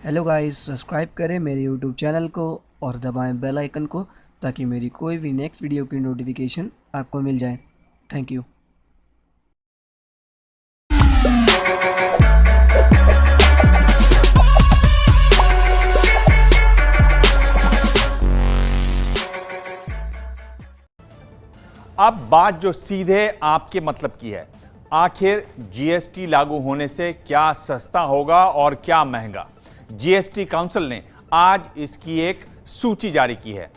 Hello guys, subscribe करें मेरे YouTube channel को और दबाएं बेल आइकन को ताकि मेरी कोई भी नेक्स्ट वीडियो की नोटिफिकेशन आपको मिल जाए। Thank you. अब बात जो सीधे आपके मतलब की है, आखिर जीएसटी लागू होने से क्या सस्ता होगा और क्या महंगा। जीएसटी काउंसिल ने आज इसकी एक सूची जारी की है।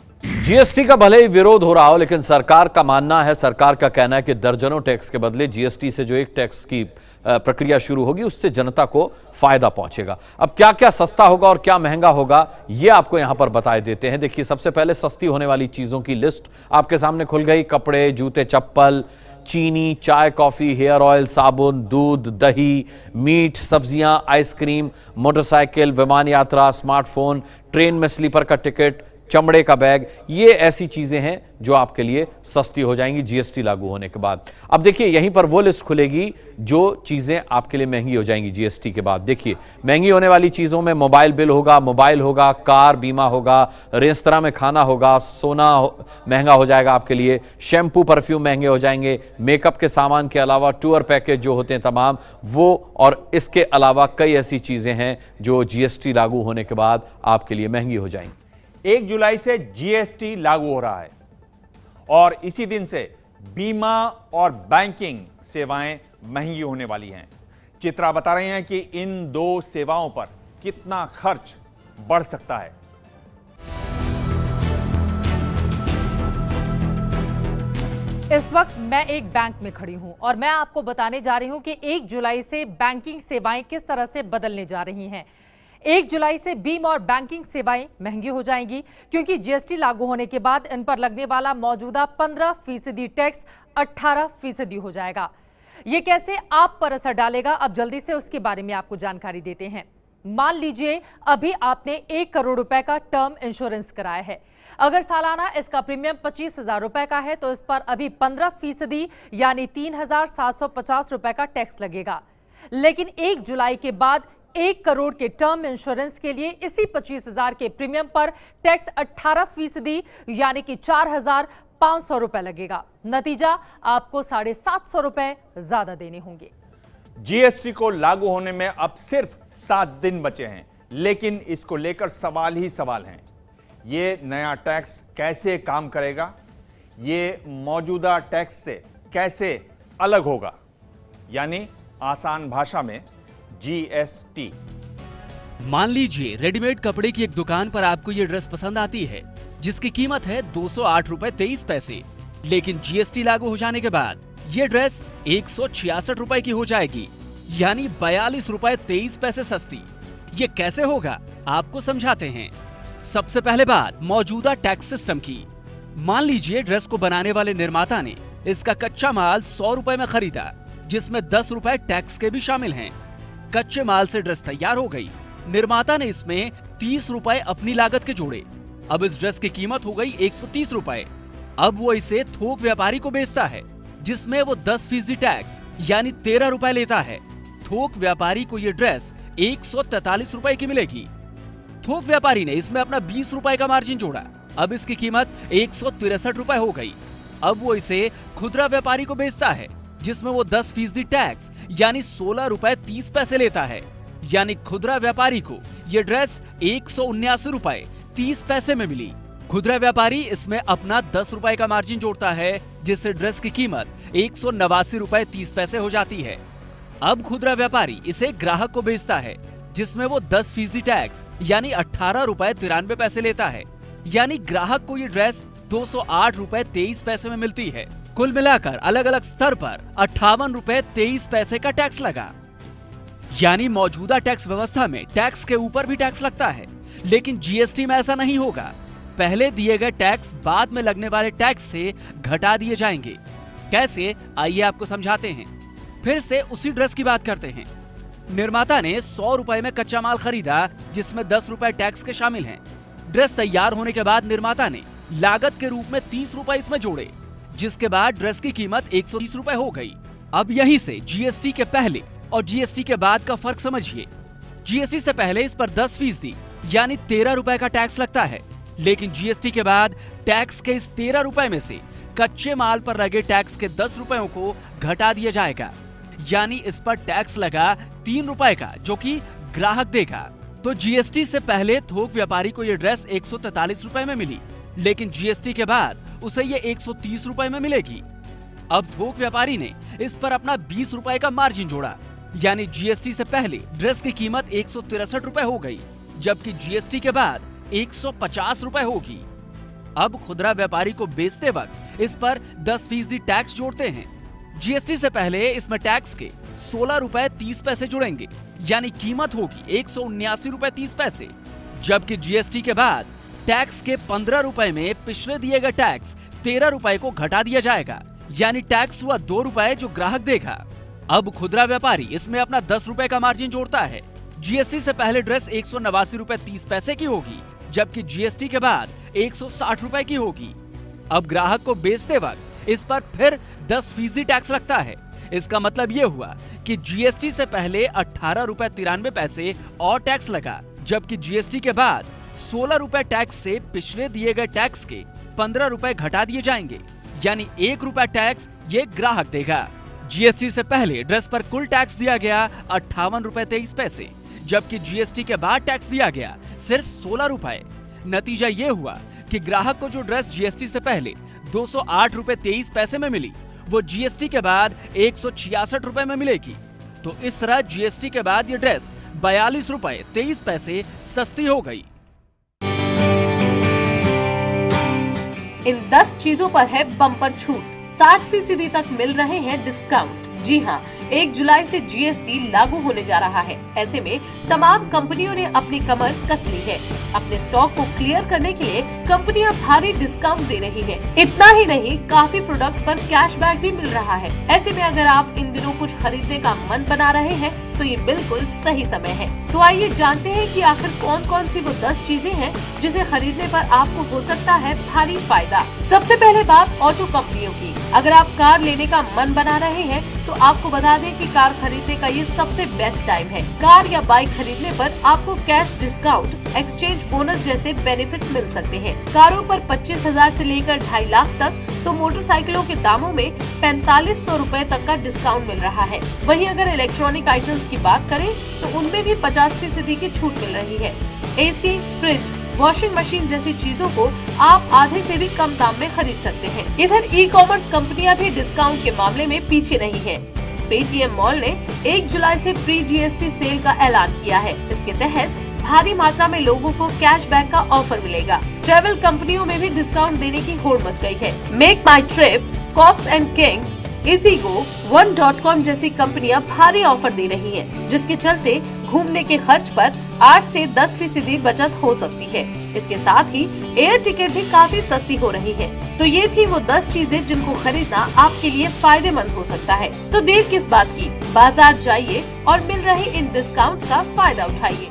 जीएसटी का भले ही विरोध हो रहा हो, लेकिन सरकार का मानना है, सरकार का कहना है कि दर्जनों टैक्स के बदले जीएसटी से जो एक टैक्स की प्रक्रिया शुरू होगी उससे जनता को फायदा पहुंचेगा। अब क्या क्या सस्ता होगा और क्या महंगा होगा ये आपको यहां पर बताए देते हैं। देखिए, सबसे पहले सस्ती होने वाली चीजों की लिस्ट आपके सामने खुल गई। कपड़े, जूते, चप्पल, चीनी, चाय, कॉफी, हेयर ऑयल, साबुन, दूध, दही, मीट, सब्जियां, आइसक्रीम, मोटरसाइकिल, विमान यात्रा, स्मार्टफोन, ट्रेन में स्लीपर का टिकट, चमड़े का बैग, ये ऐसी चीजें हैं जो आपके लिए सस्ती हो जाएंगी जीएसटी लागू होने के बाद। अब देखिए, यहीं पर वो लिस्ट खुलेगी जो चीजें आपके लिए महंगी हो जाएंगी जीएसटी के बाद। देखिए, महंगी होने वाली चीजों में मोबाइल बिल होगा, मोबाइल होगा, कार बीमा होगा, रेस्तरां में खाना होगा, सोना महंगा हो जाएगा आपके लिए, शैम्पू परफ्यूम महंगे हो जाएंगे, मेकअप के सामान के अलावा टूर पैकेज जो होते हैं तमाम वो, और इसके अलावा कई ऐसी चीजें हैं जो जीएसटी लागू होने के बाद आपके लिए महंगी हो जाएंगी। 1 जुलाई से जीएसटी लागू हो रहा है और इसी दिन से बीमा और बैंकिंग सेवाएं महंगी होने वाली हैं। चित्रा बता रहे हैं कि इन दो सेवाओं पर कितना खर्च बढ़ सकता है। इस वक्त मैं एक बैंक में खड़ी हूं और मैं आपको बताने जा रही हूं कि 1 जुलाई से बैंकिंग सेवाएं किस तरह से बदलने जा रही हैं। 1 जुलाई से बीमा और बैंकिंग सेवाएं महंगी हो जाएंगी क्योंकि जीएसटी लागू होने के बाद इन पर लगने वाला मौजूदा 15% टैक्स 18% हो जाएगा। ये कैसे आप पर असर डालेगा, अब जल्दी से उसके बारे में आपको जानकारी देते हैं। मान लीजिए अभी आपने 1 करोड़ रुपए का टर्म इंश्योरेंस कराया है। अगर सालाना इसका प्रीमियम 25,000 रुपए का है तो इस पर अभी 15% यानी 3,750 रुपए का टैक्स लगेगा। लेकिन 1 जुलाई के बाद 1 करोड़ के टर्म इंश्योरेंस के लिए इसी 25,000 के प्रीमियम पर टैक्स 18% यानी कि 4,500 रुपए लगेगा। नतीजा, आपको 750 रुपए ज्यादा देने होंगे। जीएसटी को लागू होने में अब सिर्फ 7 दिन बचे हैं, लेकिन इसको लेकर सवाल ही सवाल हैं। ये नया टैक्स कैसे काम करेगा, ये मौजूदा टैक्स से कैसे अलग होगा, यानी आसान भाषा में जीएसटी। मान लीजिए रेडीमेड कपड़े की एक दुकान पर आपको ये ड्रेस पसंद आती है जिसकी कीमत है 208 रुपए 23 पैसे, लेकिन जीएसटी लागू हो जाने के बाद ये ड्रेस 166 रुपए की हो जाएगी, यानी 42 रुपए 23 पैसे सस्ती। ये कैसे होगा, आपको समझाते हैं। सबसे पहले बात मौजूदा टैक्स सिस्टम की। मान लीजिए ड्रेस को बनाने वाले निर्माता ने इसका कच्चा माल 100 रुपए में खरीदा, जिसमें 10 रुपए टैक्स के भी शामिल हैं। कच्चे माल से ड्रेस तैयार हो गई। निर्माता ने इसमें 30 रुपए अपनी लागत के जोड़े। अब इस ड्रेस की कीमत हो गई 130 रुपए। अब वो इसे थोक व्यापारी को बेचता है, जिसमें वो 10% टैक्स यानी 13 रुपए लेता है। थोक व्यापारी को ये ड्रेस 143 रुपए की मिलेगी। थोक व्यापारी ने इसमें अपना 20 रुपए का मार्जिन जोड़ा। अब इसकी कीमत 163 रुपए हो गई। अब वो इसे खुदरा व्यापारी को बेचता है, जिसमें वो 10% टैक्स यानी 16 रुपए 30 पैसे लेता है। यानी खुदरा व्यापारी को ये ड्रेस 179 रुपए 30 पैसे में मिली। खुदरा व्यापारी इसमें अपना 10 रुपए का मार्जिन जोड़ता है, जिससे ड्रेस की कीमत 189 रुपए 30 पैसे हो जाती है। अब खुदरा व्यापारी इसे ग्राहक को बेचता है, जिसमें वो 10% टैक्स यानी 18 रुपए 93 पैसे लेता है। यानी ग्राहक को ये ड्रेस 208 रुपए 23 पैसे में मिलती है। कुल मिलाकर अलग अलग स्तर पर 58 रुपए 23 पैसे का टैक्स लगा। यानी मौजूदा टैक्स व्यवस्था में टैक्स के ऊपर भी टैक्स लगता है, लेकिन जीएसटी में ऐसा नहीं होगा। पहले दिए गए टैक्स बाद में लगने वाले टैक्स से घटा दिए जाएंगे। कैसे, आइए आपको समझाते हैं। फिर से उसी ड्रेस की बात करते हैं। निर्माता ने 100 रुपए में कच्चा माल खरीदा, जिसमें 10 रुपए टैक्स के शामिल हैं। ड्रेस तैयार होने के बाद निर्माता ने लागत के रूप में 30 रुपए इसमें जोड़े, जिसके बाद ड्रेस की कीमत 130 रुपए हो गई। अब यहीं से जीएसटी के पहले और जीएसटी के बाद का फर्क समझिए। जीएसटी से पहले इस पर 10% यानी 13 रुपए का टैक्स लगता है, लेकिन जीएसटी के बाद टैक्स के इस 13 रुपए में से कच्चे माल पर लगे टैक्स के 10 रुपयों को घटा दिया जाएगा, यानी इस पर टैक्स लगा 3 रुपए का, जो कि ग्राहक देगा। तो जीएसटी से पहले थोक व्यापारी को ये ड्रेस 143 रुपए में मिली, लेकिन जीएसटी के बाद उसे ये 130 रुपए में मिलेगी। अब थोक व्यापारी ने इस पर अपना 20 रुपए का मार्जिन जोड़ा, यानी जीएसटी से पहले ड्रेस की कीमत 163 रुपए हो गई, जबकि जीएसटी के बाद 150 रुपए होगी। अब खुदरा व्यापारी को बेचते वक्त इस पर 10% टैक्स जोड़ते हैं। जीएसटी से पहले इसमें टैक्स के 16 रुपए 30 पैसे जुड़ेंगे, यानी कीमत होगी 179 रुपए 30 पैसे, जबकि जीएसटी के बाद टैक्स के 15 रुपए में पिछले दिए गए टैक्स 13 रुपए को घटा दिया जाएगा, यानी टैक्स हुआ 2 रुपए जो ग्राहक देगा। अब खुदरा व्यापारी इसमें अपना 10 रुपए का मार्जिन जोड़ता है। जीएसटी से पहले ड्रेस 189 रुपए 30 पैसे की होगी, जबकि जीएसटी के बाद 160 रुपए की होगी। अब ग्राहक को बेचते वक्त इस पर फिर 10% टैक्स लगता है। इसका मतलब ये हुआ कि जीएसटी से पहले 18 रुपए 93 पैसे और टैक्स लगा, जबकि जीएसटी के बाद 16 रुपए टैक्स से पिछले दिए गए टैक्स के 15 रुपए घटा दिए जाएंगे, यानी 1 रुपया टैक्स ये ग्राहक देगा। जीएसटी से पहले ड्रेस पर कुल टैक्स दिया गया 58 रुपए 23 पैसे, जबकि जीएसटी के बाद टैक्स दिया गया सिर्फ 16 रुपए। नतीजा ये हुआ कि ग्राहक को जो ड्रेस जीएसटी से पहले 208 रुपए 23 पैसे में मिली, वो जीएसटी के बाद 166 रुपए में मिलेगी। तो इस तरह जीएसटी के बाद ये ड्रेस 42 रुपए 23 पैसे सस्ती हो गई। इन 10 चीजों पर है बम्पर छूट, 60% तक मिल रहे हैं डिस्काउंट। जी हाँ, 1 जुलाई से जीएसटी लागू होने जा रहा है। ऐसे में तमाम कंपनियों ने अपनी कमर कस ली है। अपने स्टॉक को क्लियर करने के लिए कंपनियां भारी डिस्काउंट दे रही हैं। इतना ही नहीं, काफी प्रोडक्ट्स पर कैशबैक भी मिल रहा है। ऐसे में अगर आप इन दिनों कुछ खरीदने का मन बना रहे हैं तो ये बिल्कुल सही समय है। तो आइए जानते हैं कि आखिर कौन कौन सी वो 10 चीजें हैं जिसे खरीदने पर आपको हो सकता है भारी फायदा। सबसे पहले बात ऑटो कंपनियों की। अगर आप कार लेने का मन बना रहे हैं तो आपको बता दें कि कार खरीदने का ये सबसे बेस्ट टाइम है। कार या बाइक खरीदने पर आपको कैश डिस्काउंट, एक्सचेंज बोनस जैसे बेनिफिट्स मिल सकते हैं। कारों पर 25,000 से लेकर 2.5 लाख तक, तो मोटरसाइकिलों के दामों में 4500 रुपए तक का डिस्काउंट मिल रहा है। वहीं अगर इलेक्ट्रॉनिक आइटम्स की बात करें तो उनमें भी 50% की छूट मिल रही है। एसी, फ्रिज, वॉशिंग मशीन जैसी चीजों को आप आधे से भी कम दाम में खरीद सकते हैं। इधर ई कॉमर्स कंपनियां भी डिस्काउंट के मामले में पीछे नहीं है। पेटीएम मॉल ने 1 जुलाई से प्री जीएसटी सेल का ऐलान किया है। इसके तहत भारी मात्रा में लोगों को कैशबैक का ऑफर मिलेगा। ट्रैवल कंपनियों में भी डिस्काउंट देने की होड़ मच गई है। Make My Trip, Cox and Kings, Ixigo, one.com जैसी कंपनियां भारी ऑफर दे रही हैं, जिसके चलते घूमने के खर्च पर 8 से 10% बचत हो सकती है। इसके साथ ही एयर टिकट भी काफी सस्ती हो रही है। तो ये थी वो 10 चीजें जिनको खरीदना आपके लिए फायदेमंद हो सकता है। तो देर किस बात की, बाजार जाइए और मिल रहे इन डिस्काउंट्स का फायदा उठाइए।